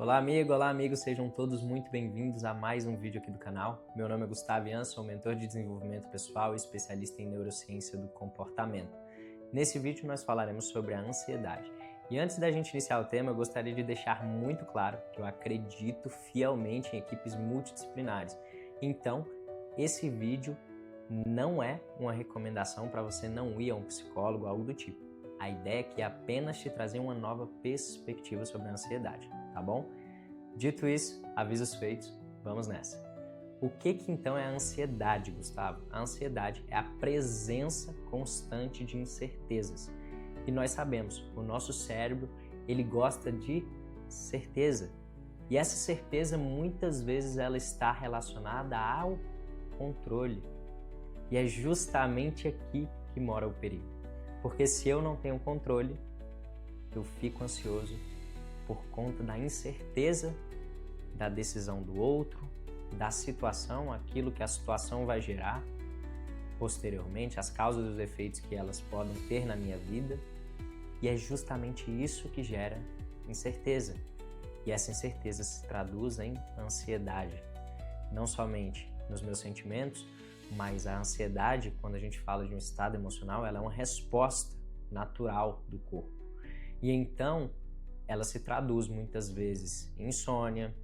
Olá amigo, sejam todos muito bem-vindos a mais um vídeo aqui do canal. Meu nome é Gustavo Ian, sou mentor de desenvolvimento pessoal e especialista em neurociência do comportamento. Nesse vídeo nós falaremos sobre a ansiedade. E antes da gente iniciar o tema, eu gostaria de deixar muito claro que eu acredito fielmente em equipes multidisciplinares. Então, esse vídeo não é uma recomendação para você não ir a um psicólogo ou algo do tipo. A ideia aqui é apenas te trazer uma nova perspectiva sobre a ansiedade, tá bom? Dito isso, avisos feitos, vamos nessa. O que então é a ansiedade, Gustavo? A ansiedade é a presença constante de incertezas. E nós sabemos, o nosso cérebro, ele gosta de certeza. E essa certeza, muitas vezes, ela está relacionada ao controle. E é justamente aqui que mora o perigo. Porque se eu não tenho controle, eu fico ansioso por conta da incerteza da decisão do outro, da situação, aquilo que a situação vai gerar posteriormente, as causas e os efeitos que elas podem ter na minha vida. E é justamente isso que gera incerteza. E essa incerteza se traduz em ansiedade. Não somente nos meus sentimentos, mas a ansiedade, quando a gente fala de um estado emocional, ela é uma resposta natural do corpo. E então, ela se traduz muitas vezes em insônia,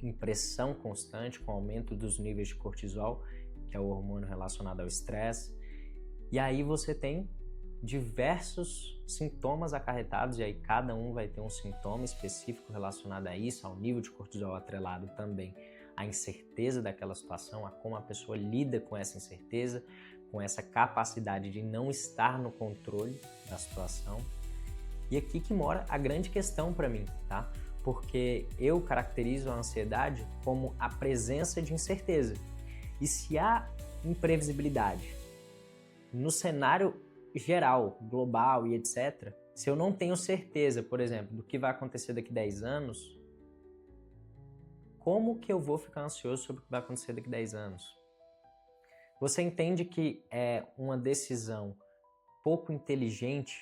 em pressão constante, com aumento dos níveis de cortisol, que é o hormônio relacionado ao estresse. E aí você tem diversos sintomas acarretados, e aí cada um vai ter um sintoma específico relacionado a isso, ao nível de cortisol atrelado também à incerteza daquela situação, a como a pessoa lida com essa incerteza, com essa capacidade de não estar no controle da situação. E aqui que mora a grande questão para mim, tá? Porque eu caracterizo a ansiedade como a presença de incerteza. E se há imprevisibilidade no cenário geral, global e etc., se eu não tenho certeza, por exemplo, do que vai acontecer daqui a 10 anos, como que eu vou ficar ansioso sobre o que vai acontecer daqui a 10 anos? Você entende que é uma decisão pouco inteligente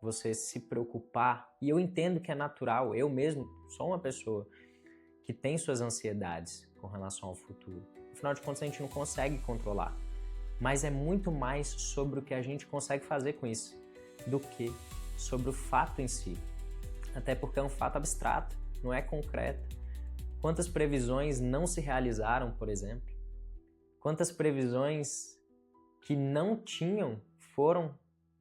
você se preocupar, e eu entendo que é natural, eu mesmo sou uma pessoa que tem suas ansiedades com relação ao futuro. Afinal de contas, a gente não consegue controlar, mas é muito mais sobre o que a gente consegue fazer com isso do que sobre o fato em si. Até porque é um fato abstrato, não é concreto. Quantas previsões não se realizaram, por exemplo? Quantas previsões que não tinham foram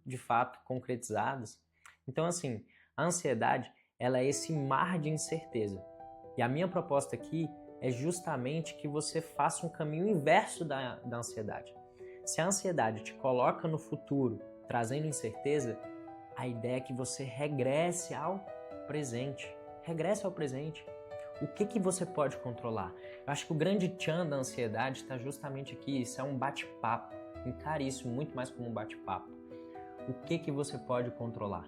de fato concretizadas? Então, assim, a ansiedade, ela é esse mar de incerteza. E a minha proposta aqui é justamente que você faça um caminho inverso da ansiedade. Se a ansiedade te coloca no futuro, trazendo incerteza, a ideia é que você regresse ao presente. Regresse ao presente. O que você pode controlar? Eu acho que o grande tchan da ansiedade está justamente aqui. Isso é um bate-papo. Encare isso muito mais como um bate-papo. O que você pode controlar?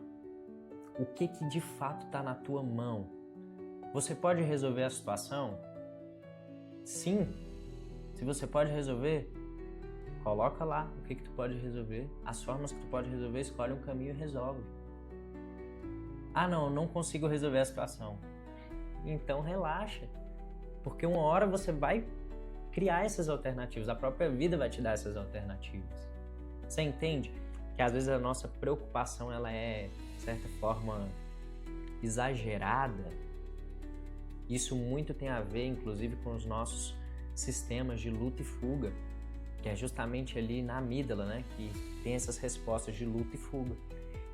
O que de fato está na tua mão? Você pode resolver a situação? Sim. Se você pode resolver, coloca lá o que tu pode resolver, as formas que tu pode resolver, escolhe um caminho e resolve. Ah, não consigo resolver a situação. Então relaxa, porque uma hora você vai criar essas alternativas, a própria vida vai te dar essas alternativas. Você entende que às vezes a nossa preocupação ela é, de certa forma, exagerada? Isso muito tem a ver, inclusive, com os nossos sistemas de luta e fuga, que é justamente ali na amígdala, né, que tem essas respostas de luta e fuga.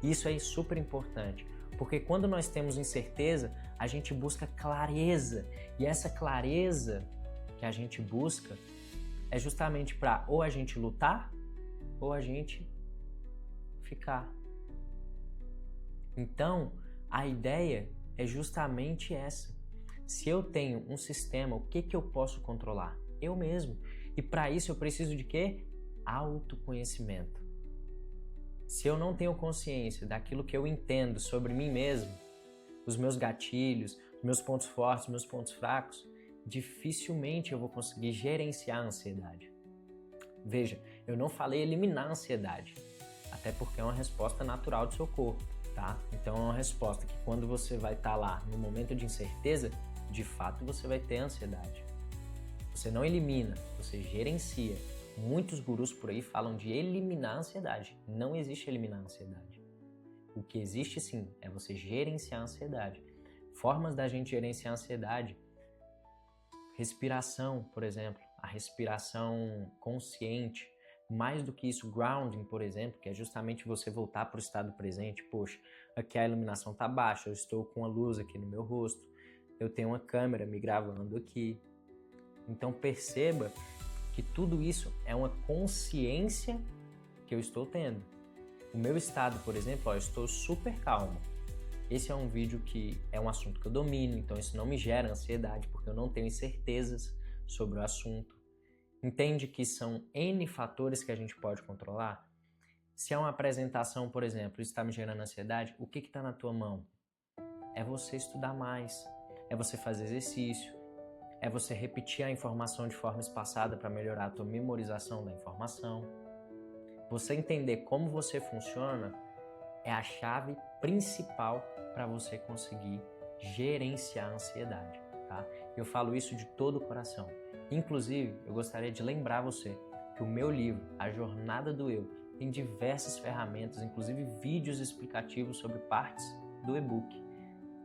Isso é super importante, porque quando nós temos incerteza, a gente busca clareza, e essa clareza que a gente busca é justamente para ou a gente lutar, ou a gente ficar. Então, a ideia é justamente essa. Se eu tenho um sistema, o que eu posso controlar? Eu mesmo. E para isso eu preciso de quê? Autoconhecimento. Se eu não tenho consciência daquilo que eu entendo sobre mim mesmo, os meus gatilhos, os meus pontos fortes, os meus pontos fracos, dificilmente eu vou conseguir gerenciar a ansiedade. Veja, eu não falei eliminar a ansiedade, até porque é uma resposta natural do seu corpo. tá? Então é uma resposta que quando você vai estar lá no momento de incerteza, de fato você vai ter ansiedade. Você não elimina, você gerencia. Muitos gurus por aí falam de eliminar a ansiedade. Não existe eliminar a ansiedade. O que existe sim é você gerenciar a ansiedade. Formas da gente gerenciar a ansiedade: respiração, por exemplo, a respiração consciente. Mais do que isso, grounding, por exemplo, que é justamente você voltar para o estado presente. Poxa, aqui a iluminação está baixa, eu estou com a luz aqui no meu rosto, eu tenho uma câmera me gravando aqui. Então perceba que tudo isso é uma consciência que eu estou tendo. O meu estado, por exemplo, eu estou super calmo. Esse é um vídeo que é um assunto que eu domino, então isso não me gera ansiedade, porque eu não tenho incertezas sobre o assunto. Entende que são N fatores que a gente pode controlar? Se é uma apresentação, por exemplo, isso está me gerando ansiedade, o que está na tua mão? É você estudar mais, é você fazer exercício, é você repetir a informação de forma espaçada para melhorar a tua memorização da informação. Você entender como você funciona é a chave principal para você conseguir gerenciar a ansiedade, tá? Eu falo isso de todo o coração. Inclusive, eu gostaria de lembrar você que o meu livro, A Jornada do Eu, tem diversas ferramentas, inclusive vídeos explicativos sobre partes do e-book.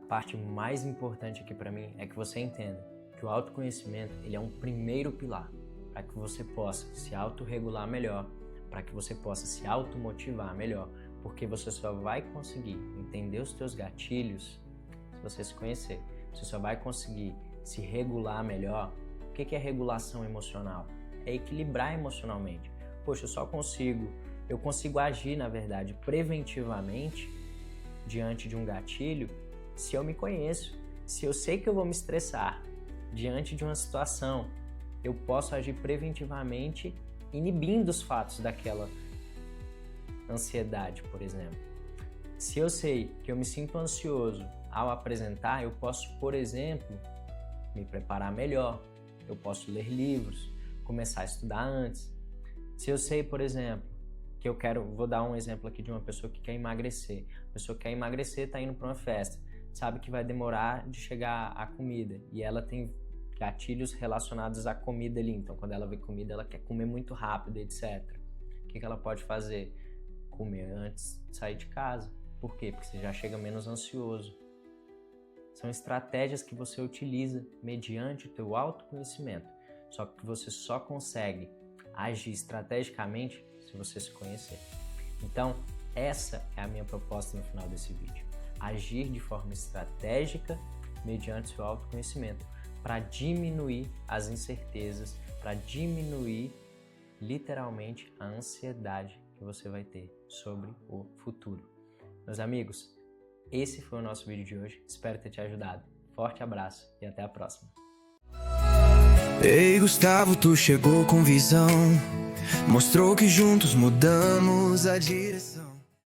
A parte mais importante aqui para mim é que você entenda que o autoconhecimento ele é um primeiro pilar para que você possa se autorregular melhor, para que você possa se automotivar melhor, porque você só vai conseguir entender os teus gatilhos se você se conhecer. Você só vai conseguir se regular melhor. O que é regulação emocional? É equilibrar emocionalmente. Poxa, eu consigo agir, na verdade, preventivamente diante de um gatilho se eu me conheço. Se eu sei que eu vou me estressar diante de uma situação, eu posso agir preventivamente inibindo os fatos daquela ansiedade, por exemplo. Se eu sei que eu me sinto ansioso ao apresentar, eu posso, por exemplo, me preparar melhor. Eu posso ler livros, começar a estudar antes. Se eu sei, por exemplo, que vou dar um exemplo aqui de uma pessoa que quer emagrecer. A pessoa que quer emagrecer está indo para uma festa, sabe que vai demorar de chegar a comida e ela tem gatilhos relacionados à comida ali. Então, quando ela vê comida, ela quer comer muito rápido, etc. O que ela pode fazer? Comer antes de sair de casa. Por quê? Porque você já chega menos ansioso. São estratégias que você utiliza mediante o teu autoconhecimento. Só que você só consegue agir estrategicamente se você se conhecer. Então, essa é a minha proposta no final desse vídeo. Agir de forma estratégica mediante o seu autoconhecimento para diminuir as incertezas, para diminuir literalmente a ansiedade que você vai ter sobre o futuro. Meus amigos, esse foi o nosso vídeo de hoje. Espero ter te ajudado. Forte abraço e até a próxima. Ei, Gustavo, tu chegou com visão, mostrou que juntos mudamos a direção.